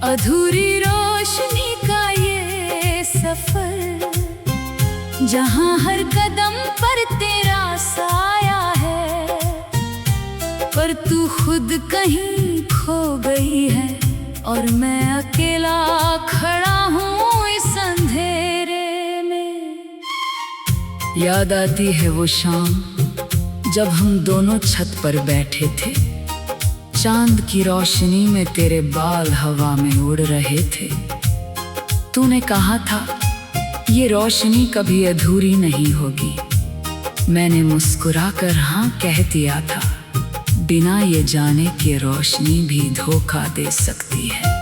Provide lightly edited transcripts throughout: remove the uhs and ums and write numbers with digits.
अधूरी रोशनी का ये सफर, जहां हर कदम पर तेरा साया है, पर तू खुद कहीं खो गई है और मैं अकेला खड़ा हूँ इस अंधेरे में। याद आती है वो शाम जब हम दोनों छत पर बैठे थे, चांद की रोशनी में तेरे बाल हवा में उड़ रहे थे। तूने कहा था ये रोशनी कभी अधूरी नहीं होगी। मैंने मुस्कुराकर हाँ कह दिया था, बिना ये जाने कि रोशनी भी धोखा दे सकती है।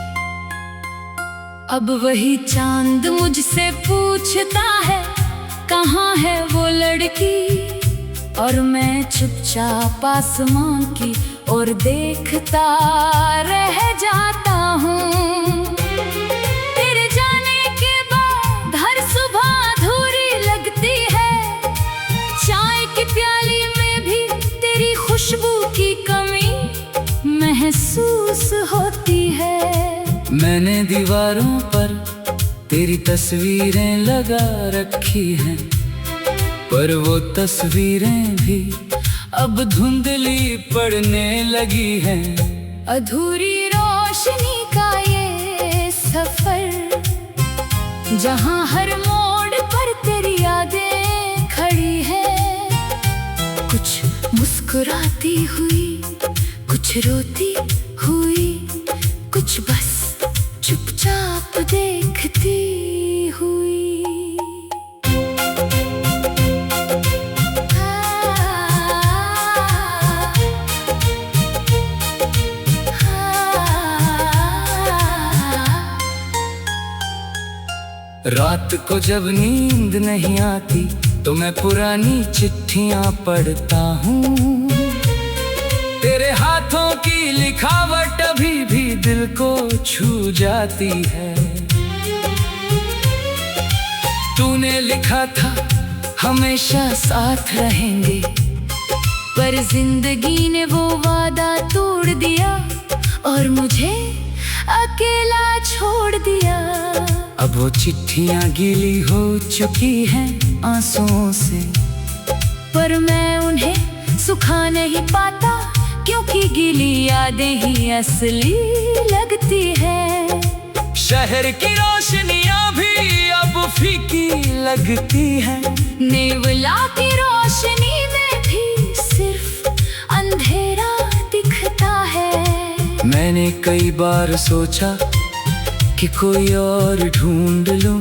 अब वही चांद मुझसे पूछता है कहाँ है वो लड़की, और मैं चुपचाप आसमां की और देखता रह जाता हूँ। तेरे जाने के बाद हर सुबह अधूरी लगती है, चाय की प्याली में भी तेरी खुशबू की कमी महसूस होती है। मैंने दीवारों पर तेरी तस्वीरें लगा रखी हैं, पर वो तस्वीरें भी अब धुंधली पड़ने लगी हैं। अधूरी रोशनी का ये सफर, जहां हर मोड़ पर तेरी यादें खड़ी है, कुछ मुस्कुराती हुई, कुछ रोती हुई, कुछ बस चुपचाप देखती हुई। रात को जब नींद नहीं आती तो मैं पुरानी चिट्ठियां पढ़ता हूँ। तेरे हाथों की लिखावट अभी भी दिल को छू जाती है। तूने लिखा था हमेशा साथ रहेंगे, पर जिंदगी ने वो वादा तोड़ दिया और मुझे अकेला छोड़ दिया। अब वो चिट्ठियां गीली हो चुकी हैं आंसुओं से, पर मैं उन्हें सुखा नहीं पाता, क्योंकि गीली यादें ही असली लगती है। शहर की रोशनियां भी अब फीकी लगती हैं, नेवला की रोशनी में भी सिर्फ अंधेरा दिखता है। मैंने कई बार सोचा कि कोई और ढूंढ लूं,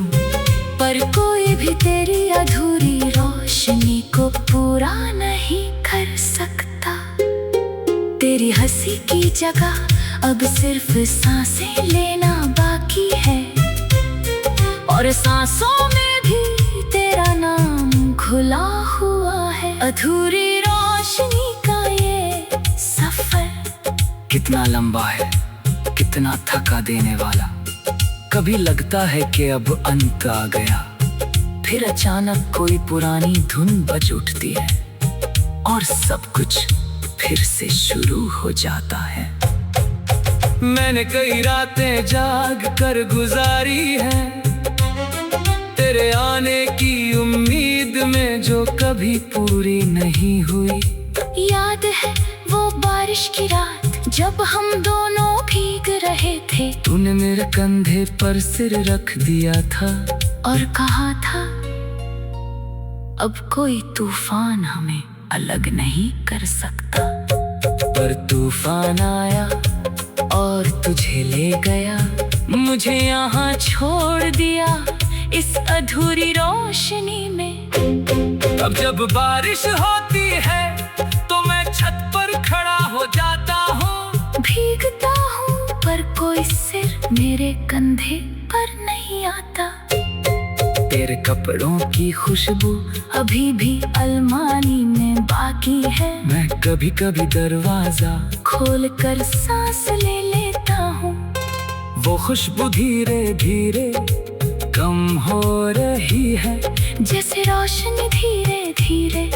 पर कोई भी तेरी अधूरी रोशनी को पूरा नहीं कर सकता। तेरी हंसी की जगह अब सिर्फ सांसें लेना बाकी है, और सांसों में भी तेरा नाम खुला हुआ है। अधूरी रोशनी का ये सफर कितना लंबा है, कितना थका देने वाला। कभी लगता है कि अब अंत आ गया, फिर अचानक कोई पुरानी धुन बज उठती है और सब कुछ फिर से शुरू हो जाता है। मैंने कई रातें जाग कर गुजारी है, तेरे आने की उम्मीद में जो कभी पूरी नहीं हुई। याद है वो बारिश की रात जब हम दोनों भीग रहे थे। तूने मेरे कंधे पर सिर रख दिया था और कहा था अब कोई तूफान हमें अलग नहीं कर सकता। पर तूफान आया और तुझे ले गया, मुझे यहाँ छोड़ दिया इस अधूरी रोशनी में। अब जब बारिश होती है तो मैं छत पर खड़ा हो जाता हूँ, भीगता हूँ पर कोई सिर मेरे कंधे पर नहीं आता। तेरे कपड़ों की खुशबू अभी भी अलमारी में बाकी है, मैं कभी कभी दरवाजा खोल कर सांस ले लेता हूँ। वो खुशबू धीरे धीरे कम हो रही है, जैसे रोशनी धीरे धीरे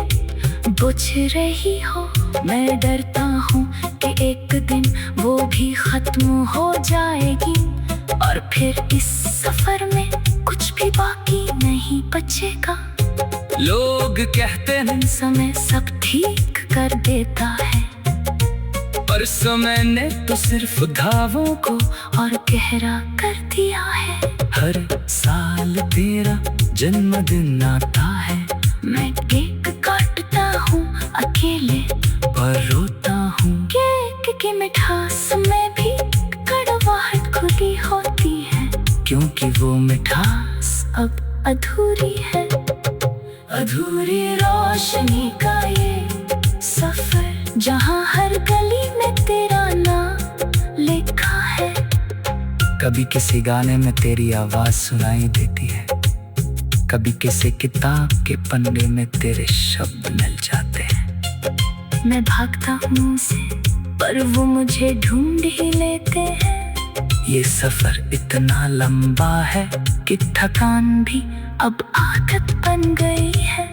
बुझ रही हो। मैं डरता हूँ कि एक दिन वो भी खत्म हो जाएगी, और फिर इस सफर में कुछ भी बाकी नहीं बचेगा। लोग कहते हैं समय सब ठीक कर देता है, पर समय ने तो सिर्फ घावों को और गहरा कर दिया है। हर साल तेरा जन्मदिन आता है, मैं केक काटता हूँ अकेले, पर रोता हूँ। केक की मिठास में भी कड़वाहट खुली होती है, क्योंकि वो मिठास अब अधूरी है। अधूरी रोशनी का ये सफर, जहाँ हर गली में तेरा नाम लिखा है। कभी किसी गाने में तेरी आवाज सुनाई देती है, कभी किसी किताब के पन्ने में तेरे शब्द मिल जाते हैं। मैं भागता हूँ उसे, पर वो मुझे ढूंढ ही लेते हैं। ये सफर इतना लंबा है कि थकान भी अब आदत बन गई है।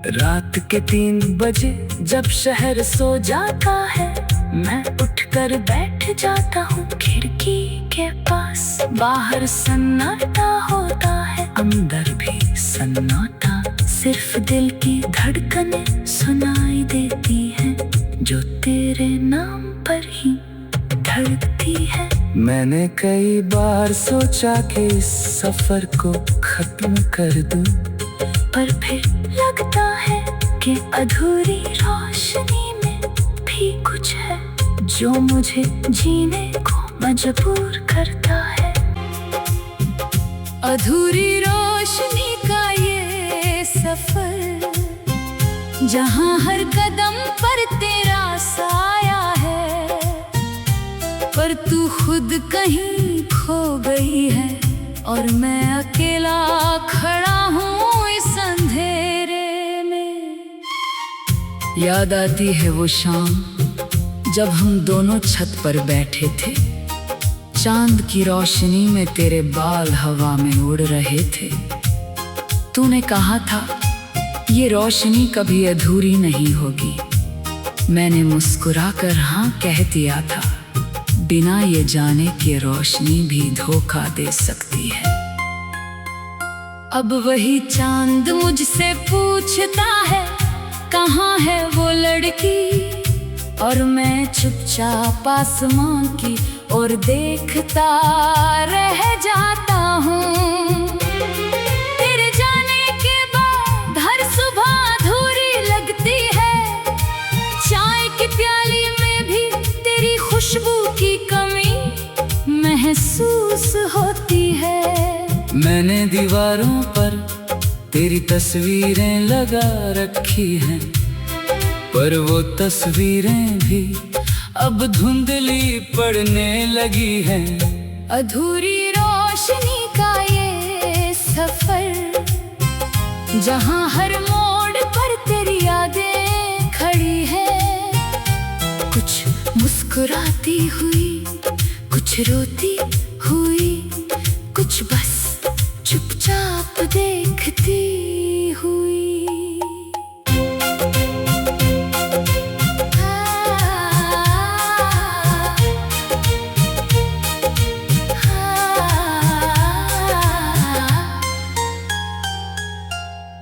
रात के 3 बजे जब शहर सो जाता है, मैं उठकर बैठ जाता हूँ खिड़की के पास। बाहर सन्नाटा होता है, अंदर भी सन्नाटा, सिर्फ दिल की धड़कनें सुनाई देती हैं, जो तेरे नाम पर ही धड़कती है। मैंने कई बार सोचा कि इस सफर को खत्म कर दूं, पर फिर लगता है कि अधूरी रोशनी में भी कुछ है, जो मुझे जीने को मजबूर करता है। अधूरी रोशनी का ये सफर, जहाँ हर कदम पर तेरा साया है, पर तू खुद कहीं खो गई है और मैं अकेला खड़ा हूँ इस अंधेरे में। याद आती है वो शाम जब हम दोनों छत पर बैठे थे, चांद की रोशनी में तेरे बाल हवा में उड़ रहे थे। तूने कहा था ये रोशनी कभी अधूरी नहीं होगी। मैंने मुस्कुराकर हाँ कह दिया था, बिना ये जाने कि रोशनी भी धोखा दे सकती है। अब वही चांद मुझसे पूछता है, कहाँ है वो लड़की, और मैं चुपचाप आसमां की और देखता रह जाता हूँ। तेरे जाने के बाद हर सुबह अधूरी लगती है, चाय की प्याली में भी तेरी खुशबू की कमी महसूस होती है। मैंने दीवारों पर तेरी तस्वीरें लगा रखी हैं, पर वो तस्वीरें भी अब धुंधली पड़ने लगी हैं। अधूरी रोशनी का ये सफर, जहाँ हर मोड़ पर तेरी यादें खड़ी है, कुछ मुस्कुराती हुई, कुछ रोती हुई, कुछ बस चुपचाप देखती हुई।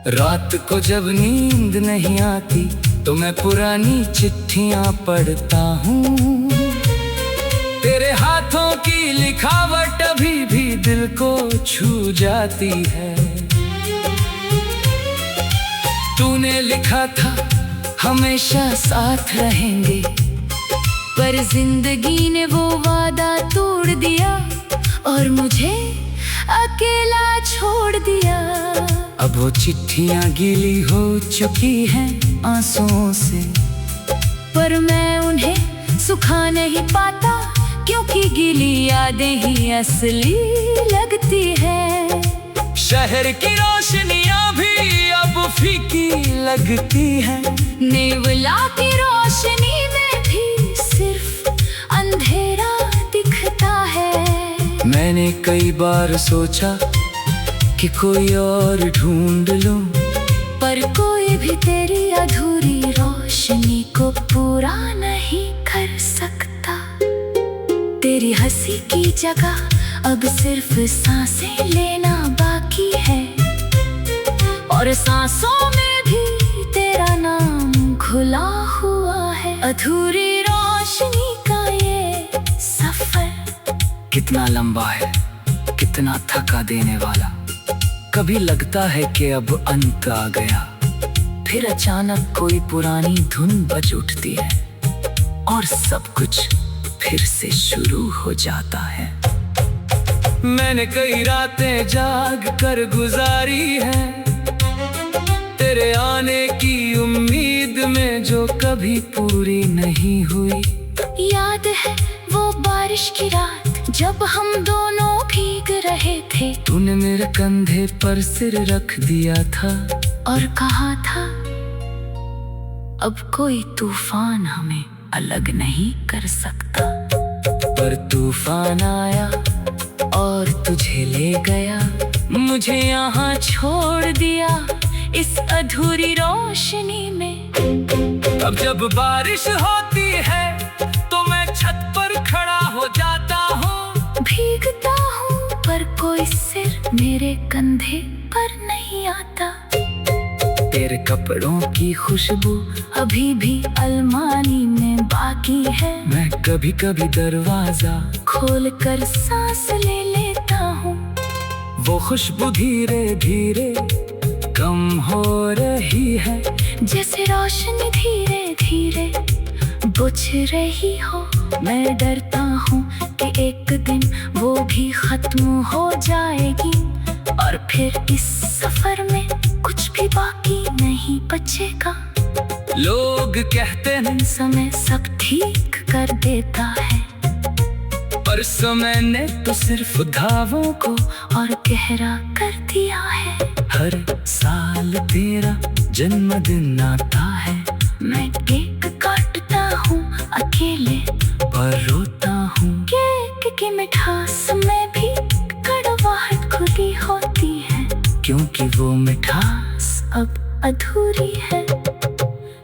रात को जब नींद नहीं आती तो मैं पुरानी चिट्ठियां पढ़ता हूँ। तेरे हाथों की लिखावट अभी भी दिल को छू जाती है। तूने लिखा था हमेशा साथ रहेंगे, पर जिंदगी ने वो वादा तोड़ दिया और मुझे अकेला छोड़ दिया। अब वो चिट्ठियां गीली हो चुकी हैं आंसुओं से, पर मैं उन्हें सुखा नहीं पाता, क्योंकि गीली यादें ही असली लगती हैं। शहर की रोशनियां भी अब फीकी लगती हैं। नेवला की रोशनी में भी सिर्फ अंधेरा दिखता है। मैंने कई बार सोचा कि कोई और ढूंढ लूं, पर कोई भी तेरी अधूरी रोशनी को पूरा नहीं कर सकता। तेरी हंसी की जगह अब सिर्फ सांसें लेना बाकी है, और सांसों में भी तेरा नाम घुला हुआ है। अधूरी रोशनी का ये सफर कितना लंबा है, कितना थका देने वाला। कभी लगता है कि अब अंत आ गया, फिर अचानक कोई पुरानी धुन बज उठती है और सब कुछ फिर से शुरू हो जाता है। मैंने कई रातें जाग कर गुजारी है, तेरे आने की उम्मीद में जो कभी पूरी नहीं हुई। याद है वो बारिश की रात जब हम दोनों भीग रहे थे, तूने मेरे कंधे पर सिर रख दिया था और कहा था अब कोई तूफान हमें अलग नहीं कर सकता। पर तूफान आया और तुझे ले गया, मुझे यहाँ छोड़ दिया इस अधूरी रोशनी में। अब जब बारिश होती है तो मैं छत पर खड़ा हो जाता हूँ, भीगता हूँ पर कोई सिर मेरे कंधे पर नहीं आता। तेरे कपड़ों की खुशबू अभी भी अलमारी में बाकी है, मैं कभी कभी दरवाजा खोल कर सांस ले लेता हूँ। वो खुशबू धीरे धीरे कम हो रही है, जैसे रोशनी धीरे धीरे बुझ रही हो। मैं डरता हूँ कि एक दिन वो भी खत्म हो जाएगी और फिर इस सफर में कुछ भी बाकी नहीं बचेगा। लोग कहते हैं समय सब ठीक कर देता है, पर समय ने तो सिर्फ घावों को और गहरा कर दिया है। हर साल तेरा जन्मदिन आता है, मैं केक काटता हूँ अकेले पर रोता हूँ। केक की मिठास में भी कड़वाहट खुदी होती है, क्योंकि वो मिठास अब अधूरी है।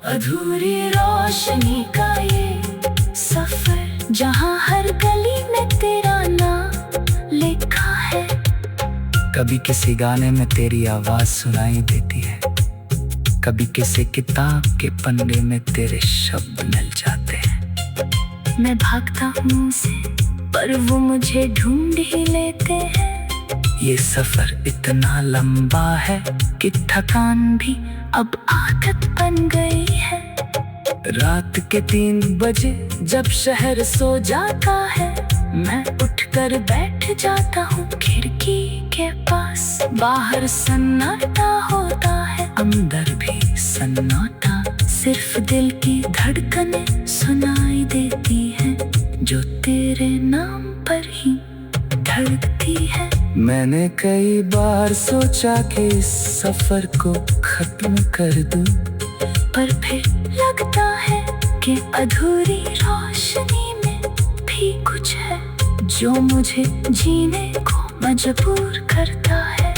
अधूरी रोशनी का ये सफर, जहाँ हर गली में तेरा नाम लिखा है। कभी किसी गाने में तेरी आवाज सुनाई देती है, कभी किसी किताब के पन्ने में तेरे शब्द मिल जाते हैं। मैं भागता हूँ उनसे पर वो मुझे ढूंढ ही लेते हैं। ये सफर इतना लंबा है कि थकान भी अब आदत बन गई है। रात के 3 बजे जब शहर सो जाता है, मैं उठकर बैठ जाता हूँ खिड़की के पास। बाहर सन्नाटा होता है, अंदर भी सन्नाटा, सिर्फ दिल की धड़कनें सुनाई देती हैं जो तेरे नाम पर ही धड़कती है। मैंने कई बार सोचा कि इस सफर को खत्म कर दूं, पर फिर लगता है कि अधूरी रोशनी में भी कुछ है जो मुझे जीने को मजबूर करता है।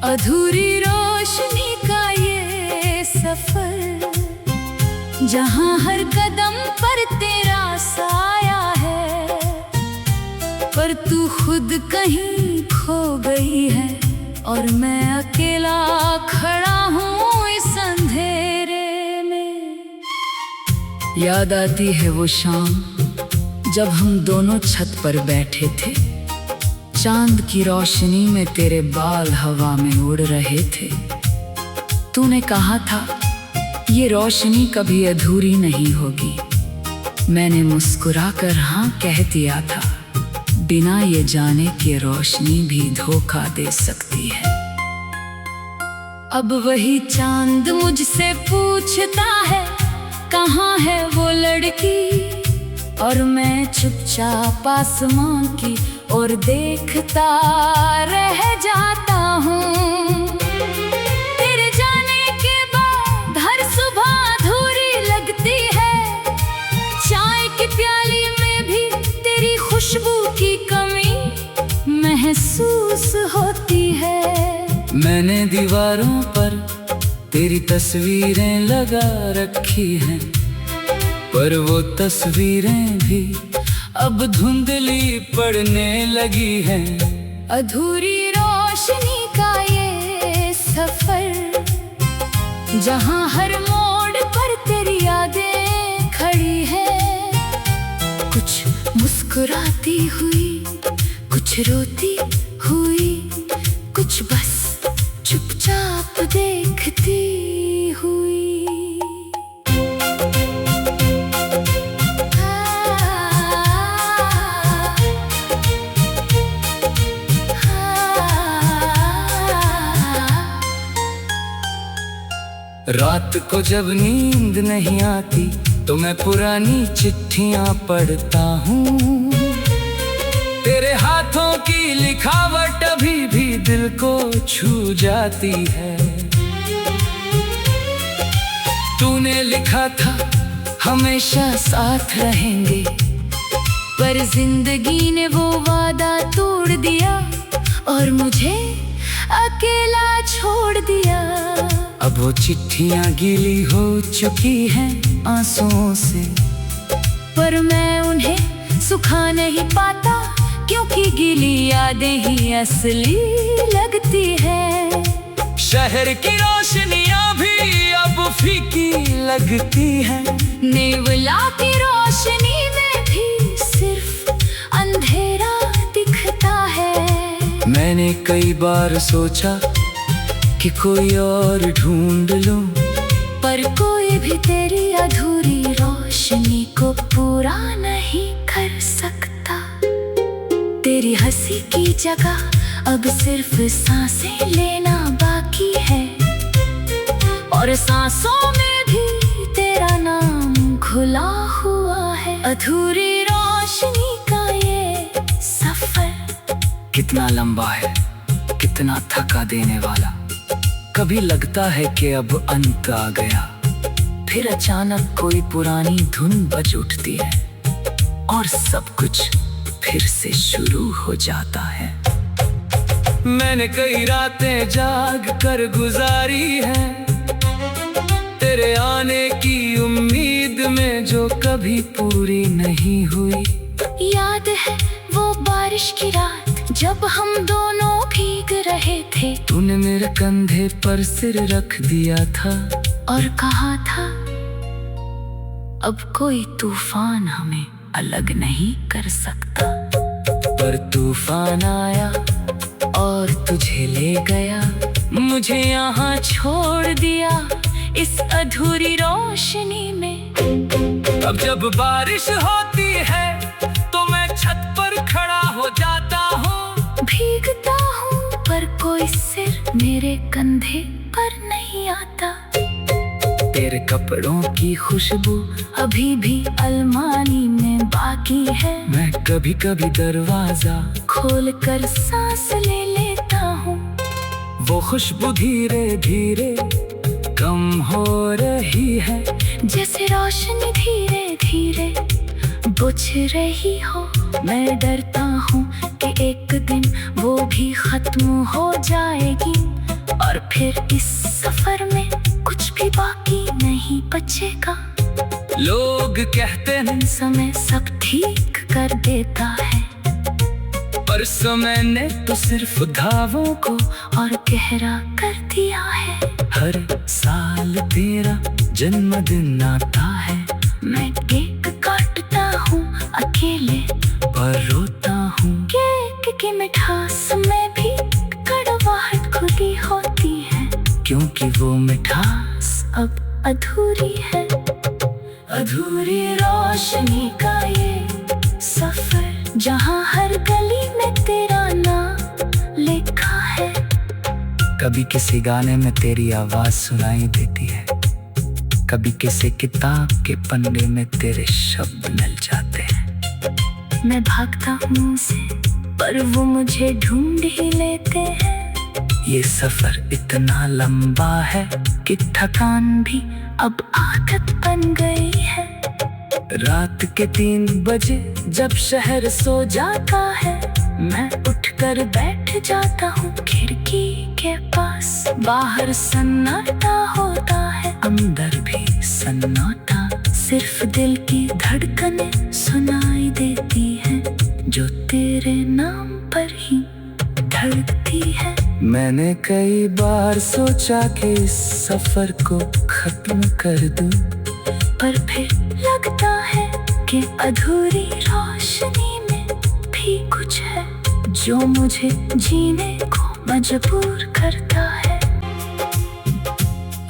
अधूरी रोशनी का ये सफर, जहाँ हर कदम पर तेरा साया है, पर तू खुद कहीं खो गई है और मैं अकेला खड़ा हूँ इस अंधेरे में। याद आती है वो शाम जब हम दोनों छत पर बैठे थे, चांद की रोशनी में तेरे बाल हवा में उड़ रहे थे। तूने कहा था ये रोशनी कभी अधूरी नहीं होगी। मैंने मुस्कुराकर हाँ कह दिया था, बिना ये जाने कि रोशनी भी धोखा दे सकती है। अब वही चांद मुझसे पूछता है कहाँ है वो लड़की, और मैं चुपचाप आसमां की और देखता रह जाता हूँ। तेरे जाने के बाद हर सुबह अधूरी लगती है, चाय की प्याली में भी तेरी खुशबू की कमी महसूस होती है। मैंने दीवारों पर तेरी तस्वीरें लगा रखी हैं, पर वो तस्वीरें भी अब धुंधली पड़ने लगी है। अधूरी रोशनी का ये सफर, जहाँ हर मोड़ पर तेरी यादें खड़ी है। कुछ मुस्कुराती हुई, कुछ रोती हुई, कुछ बस चुपचाप देखती हुई। रात को जब नींद नहीं आती तो मैं पुरानी चिट्ठियां पढ़ता हूँ। तेरे हाथों की लिखावट अभी भी दिल को छू जाती है। तूने लिखा था हमेशा साथ रहेंगे, पर जिंदगी ने वो वादा तोड़ दिया और मुझे अकेला छोड़ दिया। अब वो चिट्ठियां गीली हो चुकी हैं आंसुओं से, पर मैं उन्हें सुखा नहीं पाता, क्योंकि गीली यादें ही असली लगती है। शहर की रोशनियां भी अब फीकी लगती हैं। नेवला की रोशनी में भी सिर्फ अंधेरा दिखता है। मैंने कई बार सोचा कि कोई और ढूंढ लूं, पर कोई भी तेरी अधूरी रोशनी को पूरा नहीं कर सकता। तेरी हंसी की जगह अब सिर्फ सांसें लेना बाकी है, और सांसों में भी तेरा नाम खुला हुआ है। अधूरी रोशनी का ये सफर कितना लंबा है, कितना थका देने वाला। कभी लगता है कि अब अंत आ गया, फिर अचानक कोई पुरानी धुन बज उठती है और सब कुछ फिर से शुरू हो जाता है। मैंने कई रातें जाग कर गुजारी है, तेरे आने की उम्मीद में जो कभी पूरी नहीं हुई। याद है वो बारिश की रात जब हम दोनों भीग रहे थे। तूने मेरे कंधे पर सिर रख दिया था और कहा था, अब कोई तूफान हमें अलग नहीं कर सकता। पर तूफान आया और तुझे ले गया, मुझे यहाँ छोड़ दिया इस अधूरी रोशनी में। अब जब बारिश होती है तो मैं छत पर खड़ा हो जाता हूँ। भीगता हूँ पर कोई सिर मेरे कंधे पर नहीं आता। तेरे कपड़ों की खुशबू अभी भी अलमारी में बाकी है। मैं कभी कभी दरवाजा खोल कर सांस ले लेता हूँ। वो खुशबू धीरे धीरे कम हो रही है, जैसे रोशनी धीरे धीरे बुझ रही हो। मैं डरता हूँ कि एक दिन वो भी खत्म हो जाएगी, और फिर इस सफर में कुछ भी बाकी नहीं बचेगा। लोग कहते हैं समय सब ठीक कर देता है, पर समय ने तो सिर्फ घावों को और गहरा कर दिया है। हर साल तेरा जन्मदिन आता है, मैं केक काटता हूँ अकेले, पर रोता हूँ। केक की मिठास में भी कड़वाहट खुदी होती है, क्योंकि वो मिठास अब अधूरी है। अधूरी रोशनी का ये सफर, जहाँ हर गली में तेरा नाम लिखा है। कभी किसी गाने में तेरी आवाज सुनाई देती है, कभी किसी किताब के पन्ने में तेरे शब्द मिल जाते हैं। मैं भागता हूँ उनसे, पर वो मुझे ढूंढ ही लेते हैं। ये सफर इतना लंबा है कि थकान भी अब आदत बन गई है। रात के 3 बजे जब शहर सो जाता है, मैं उठकर बैठ जाता हूँ खिड़की के पास। बाहर सन्नाटा होता है, अंदर भी सन्नाटा, सिर्फ दिल की धड़कनें सुनाई देती है। जो तेरे नाम पर ही धड़कती है। मैंने कई बार सोचा कि इस सफर को खत्म कर दूं, पर फिर लगता है कि अधूरी रोशनी में भी कुछ है जो मुझे जीने को मजबूर करता है।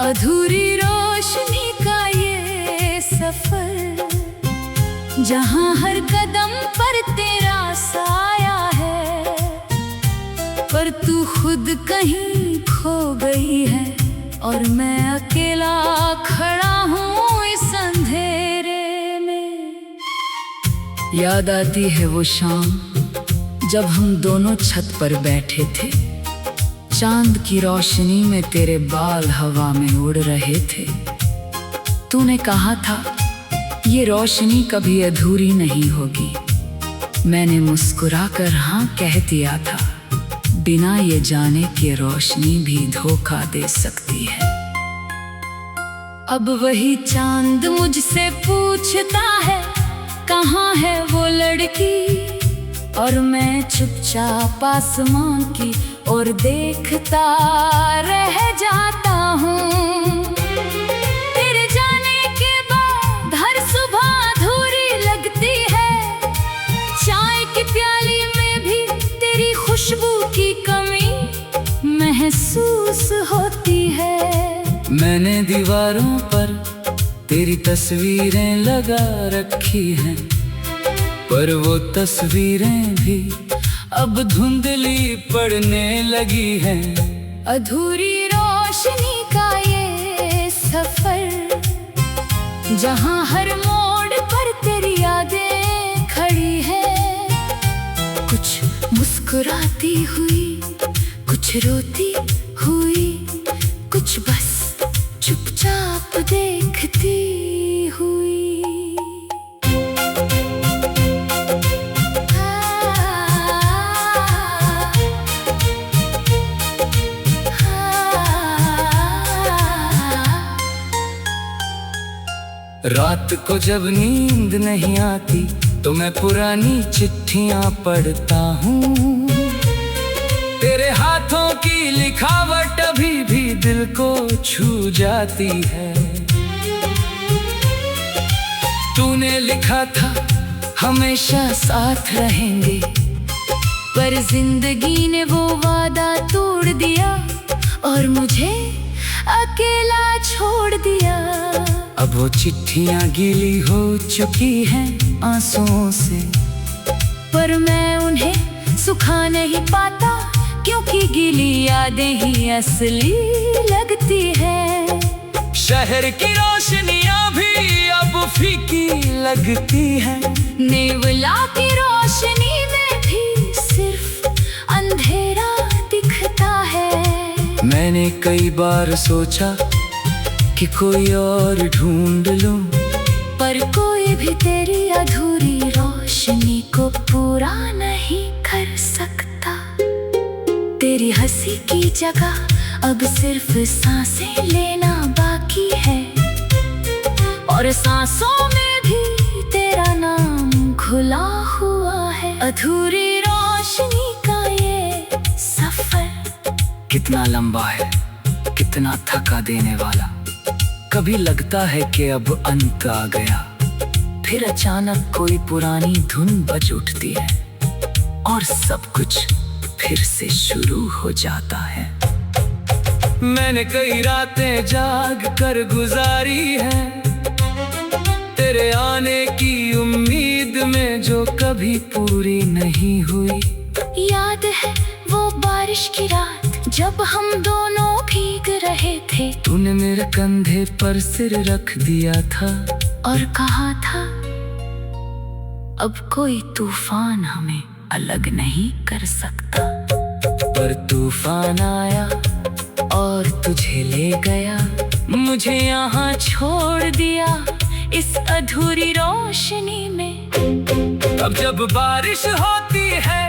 अधूरी रोशनी का ये सफर, जहां हर कदम पर तेरा साया है, पर तू खुद कहीं खो गई है और मैं अकेला खड़ा हूँ इस अंधेरे में। याद आती है वो शाम जब हम दोनों छत पर बैठे थे, चांद की रोशनी में तेरे बाल हवा में उड़ रहे थे। तूने कहा था ये रोशनी कभी अधूरी नहीं होगी। मैंने मुस्कुराकर हाँ कह दिया था, बिना ये जाने कि रोशनी भी धोखा दे सकती है। अब वही चांद मुझसे पूछता है कहाँ है वो लड़की, और मैं चुपचाप आसमां की ओर देखता रह जाता हूँ। तेरे जाने के बाद हर सुबह अधूरी लगती है, चाय की प्याली में भी तेरी खुशबू की कमी महसूस होती है। मैंने दीवारों पर तेरी तस्वीरें लगा रखी हैं, पर वो तस्वीरें भी अब धुंधली पड़ने लगी हैं। अधूरी रोशनी का ये सफर, जहां हर मोड़ पर तेरी यादें खड़ी है, कुछ मुस्कुराती हुई, कुछ रोती हुई, कुछ बस चुपचाप देखती हुई। रात को जब नींद नहीं आती तो मैं पुरानी चिट्ठियां पढ़ता हूँ। तेरे हाथों की लिखावट अभी भी दिल को छू जाती है। तूने लिखा था हमेशा साथ रहेंगे, पर जिंदगी ने वो वादा तोड़ दिया और मुझे अकेला छोड़ दिया। अब वो चिट्ठियां गीली हो चुकी हैं आंसुओं से, पर मैं उन्हें सुखा नहीं पाता, क्योंकि गीली यादें ही असली लगती है। शहर की रोशनियां भी अब फीकी लगती हैं, नेवला की रोशनी में भी सिर्फ अंधेरा दिखता है। मैंने कई बार सोचा कि कोई और ढूंढ लूं, पर कोई भी तेरी अधूरी रोशनी को पूरा नहीं कर सकता। तेरी हंसी की जगह अब सिर्फ सांसें लेना बाकी है, और सांसों में भी तेरा नाम खुला हुआ है। अधूरी रोशनी का ये सफर कितना लंबा है, कितना थका देने वाला। कभी लगता है कि अब अंत आ गया, फिर अचानक कोई पुरानी धुन बज उठती है और सब कुछ फिर से शुरू हो जाता है। मैंने कई रातें जाग कर गुजारी है, तेरे आने की उम्मीद में जो कभी पूरी नहीं हुई। याद है वो बारिश की रात जब हम दोनों भीग रहे थे। तूने मेरे कंधे पर सिर रख दिया था और कहा था अब कोई तूफान हमें अलग नहीं कर सकता। पर तूफान आया और तुझे ले गया, मुझे यहाँ छोड़ दिया इस अधूरी रोशनी में। अब जब बारिश होती है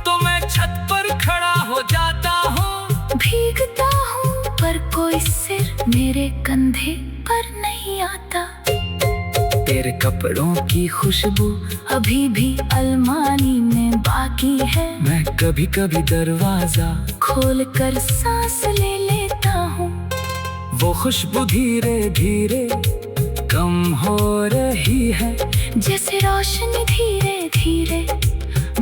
तो मैं छत पर खड़ा हो जाता हूँ, भीगता हूँ पर कोई सिर मेरे कंधे पर नहीं आता। तेरे कपड़ों की खुशबू अभी भी अलमारी में बाकी है। मैं कभी कभी दरवाजा खोल कर सांस ले लेता हूँ। वो खुशबू धीरे धीरे कम हो रही है, जैसे रोशनी धीरे धीरे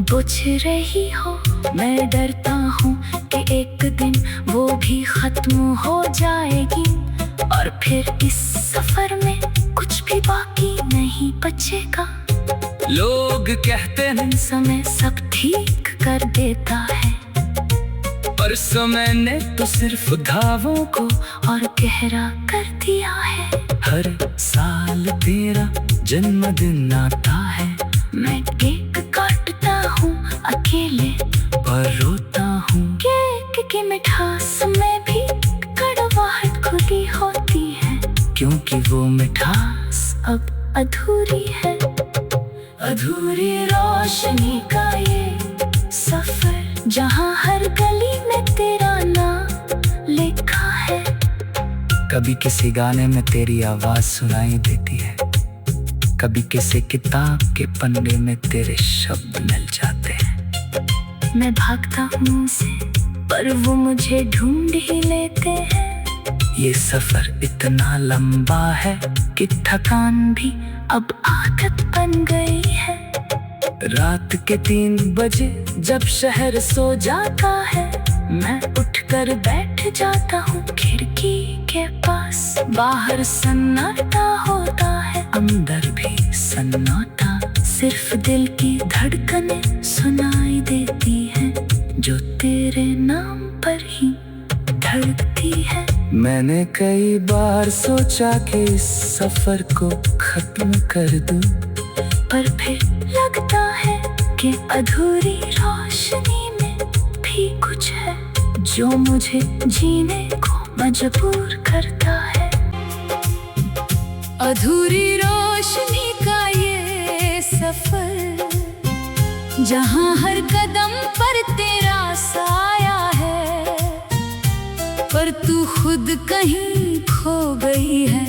बुझ रही हो। मैं डरता हूँ कि एक दिन वो भी खत्म हो जाएगी, और फिर इस सफर में कुछ भी बाकी नहीं बचेगा। लोग कहते हैं समय सब ठीक कर देता है, पर समय ने तो सिर्फ घावों को और गहरा कर दिया है। हर साल तेरा जन्मदिन आता है, मैं केक काटता हूँ अकेले, पर रोता हूँ। केक की मिठास में भी कड़वाहट खुली होती है, क्योंकि वो मिठास अब अधूरी है। अधूरी रोशनी का ये सफर, जहाँ हर गली में तेरा नाम लिखा है। कभी किसी गाने में तेरी आवाज सुनाई देती है, कभी किसी किताब के पन्ने में तेरे शब्द मिल जाते हैं। मैं भागता हूँ उसे, पर वो मुझे ढूंढ ही लेते हैं। ये सफर इतना लंबा है कि थकान भी अब आदत बन गई है। रात के 3 बजे जब शहर सो जाता है, मैं उठकर बैठ जाता हूँ खिड़की के पास। बाहर सन्नाटा होता है, अंदर भी सन्नाटा। सिर्फ दिल की धड़कनें सुनाई देती हैं, जो तेरे नाम पर ही धड़कती है। मैंने कई बार सोचा कि इस सफर को खत्म कर दूं, पर फिर लगता है कि अधूरी रोशनी में भी कुछ है, जो मुझे जीने को मजबूर करता है। अधूरी रोशनी का ये सफर, जहाँ हर कदम पर तेरा साया है, पर तू खुद कहीं खो गई है,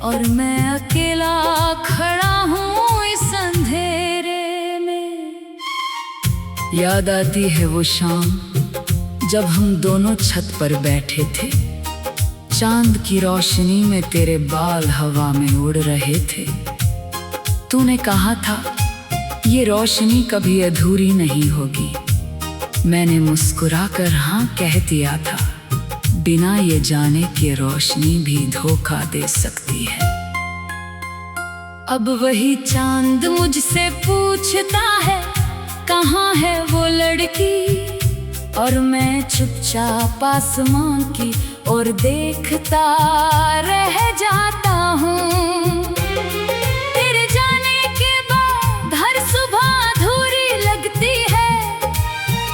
और मैं अकेला खड़ा हूँ इस अंधेरे में। याद आती है वो शाम जब हम दोनों छत पर बैठे थे। चांद की रोशनी में तेरे बाल हवा में उड़ रहे थे। तूने कहा था ये रोशनी कभी अधूरी नहीं होगी। मैंने मुस्कुराकर हाँ कह दिया था, बिना ये जाने कि रोशनी भी धोखा दे सकती है। अब वही चांद मुझसे पूछता है, कहाँ है वो लड़की, और मैं चुपचाप आसमां की और देखता रह जाता हूँ। तेरे जाने के बाद हर सुबह अधूरी लगती है।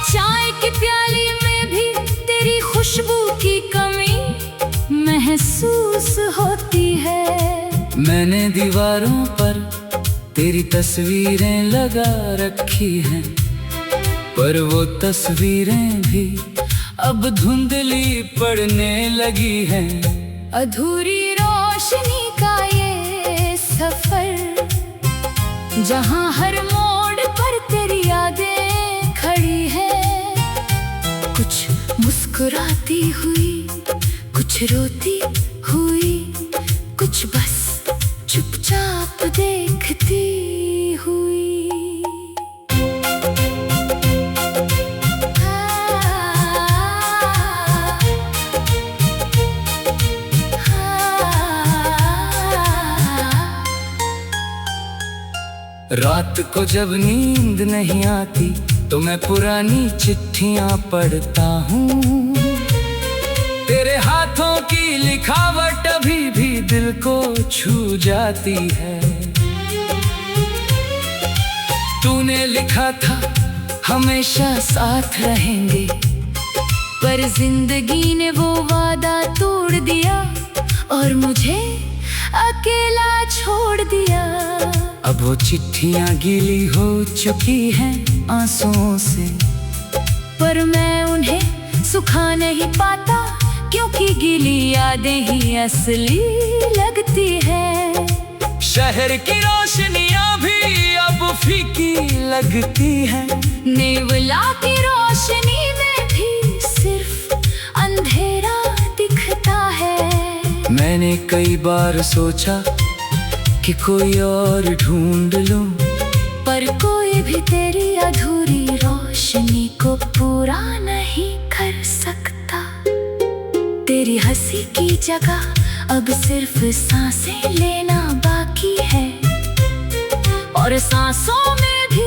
चाय की प्याली में भी तेरी खुशबू की कमी महसूस होती है। मैंने दीवारों पर तेरी तस्वीरें लगा रखी हैं, पर वो तस्वीरें भी अब धुंधली पड़ने लगी हैं। अधूरी रोशनी का ये सफर, जहाँ हर मोड़ पर तेरी यादें खड़ी है। कुछ मुस्कुराती हुई, कुछ रोती हुई, कुछ बस चुपचाप देखती हुई। रात को जब नींद नहीं आती तो मैं पुरानी चिट्ठियां पढ़ता हूँ। तेरे हाथों की लिखावट अभी भी दिल को छू जाती है। तूने लिखा था हमेशा साथ रहेंगे, पर जिंदगी ने वो वादा तोड़ दिया और मुझे अकेला छोड़ दिया। अब वो चिट्ठियां गीली हो चुकी हैं आंसुओं से, पर मैं उन्हें सुखा नहीं पाता, क्योंकि गीली यादें ही असली लगती है। शहर की रोशनियां भी अब फीकी लगती है। नेवला की रोशनी में भी सिर्फ अंधेरा दिखता है। मैंने कई बार सोचा कि कोई और ढूंढ लूं, पर कोई भी तेरी अधूरी रोशनी को पूरा नहीं कर सकता। तेरी हंसी की जगह अब सिर्फ सांसें लेना बाकी है, और सांसों में भी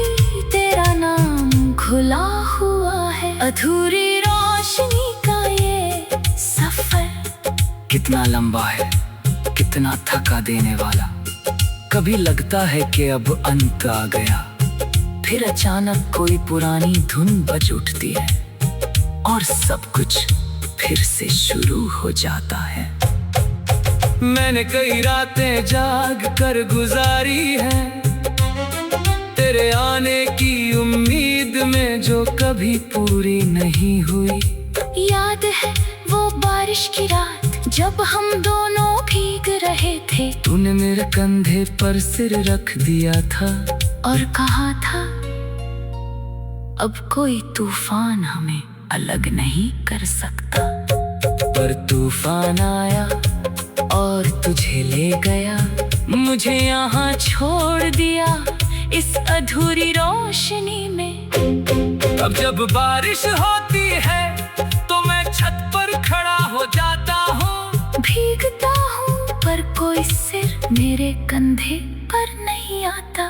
तेरा नाम घुला हुआ है। अधूरी रोशनी का ये सफर कितना लंबा है, कितना थका देने वाला। कभी लगता है कि अब अंत आ गया, फिर अचानक कोई पुरानी धुन बज उठती है और सब कुछ फिर से शुरू हो जाता है। मैंने कई रातें जाग कर गुजारी है, तेरे आने की उम्मीद में जो कभी पूरी नहीं हुई। याद है वो बारिश की रात जब हम दोनों भीग रहे थे। तूने मेरे कंधे पर सिर रख दिया था और कहा था, अब कोई तूफान हमें अलग नहीं कर सकता। पर तूफान आया और तुझे ले गया, मुझे यहाँ छोड़ दिया इस अधूरी रोशनी में। अब जब बारिश होती है तो मैं छत पर खड़ा हो जाता हूँ। भीगता हूँ पर कोई सिर मेरे कंधे पर नहीं आता।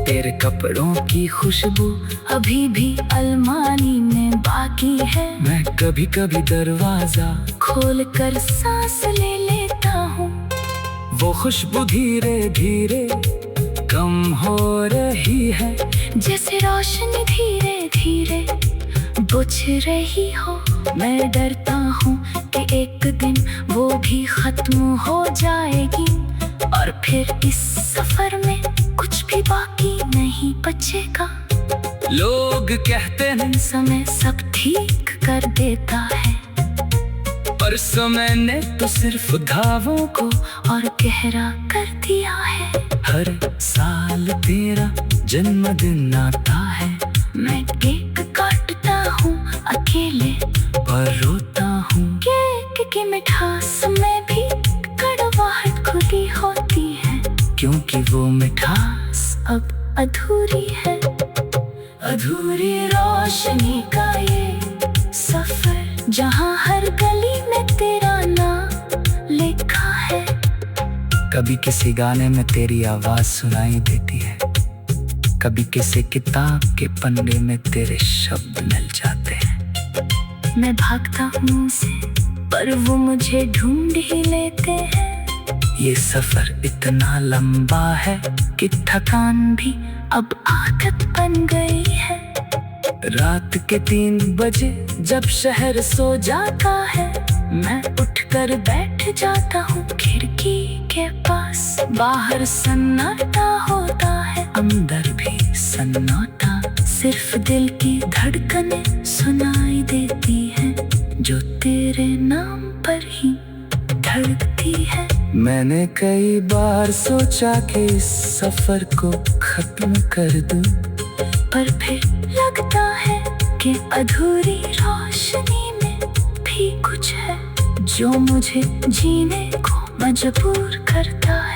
तेरे कपड़ों की खुशबू अभी भी अलमारी में बाकी है। मैं कभी कभी दरवाजा खोल कर सांस ले लेता हूँ। वो खुशबू धीरे धीरे कम हो रही है, जैसे रोशनी धीरे धीरे बुझ रही हो। मैं डरता हूँ कि एक दिन वो भी खत्म हो जाएगी, और फिर इस सफर में कुछ भी बाकी नहीं बचेगा। लोग कहते हैं समय सब ठीक कर देता है, पर समय ने तो सिर्फ घावों को और गहरा कर दिया है। हर साल तेरा जन्मदिन आता है, मैं केक काटता हूँ अकेले, पर रोता हूँ। केक की मिठास में भी कड़वाहट खुदी होती है, क्योंकि वो मिठास अब अधूरी है। अधूरी रोशनी का ये सफर, जहाँ हर गली में तेरा नाम लिखा है। कभी किसी गाने में तेरी आवाज सुनाई देती है, कभी किसी किताब के पन्ने में तेरे शब्द मिल जाते हैं। मैं भागता हूँ उसे, पर वो मुझे ढूंढ ही लेते हैं। ये सफर इतना लंबा है कि थकान भी अब आदत बन गई है। रात के 3 बजे जब शहर सो जाता है, मैं उठकर बैठ जाता हूँ खिड़की के पास। बाहर सन्नाटा होता है, अंदर भी सन्नाटा। सिर्फ दिल की धड़कनें सुनाई देती हैं, जो तेरे नाम पर ही धड़कती है। मैंने कई बार सोचा कि इस सफर को खत्म कर दूं, पर फिर लगता है कि अधूरी रोशनी में भी कुछ है, जो मुझे जीने को मजबूर करता है।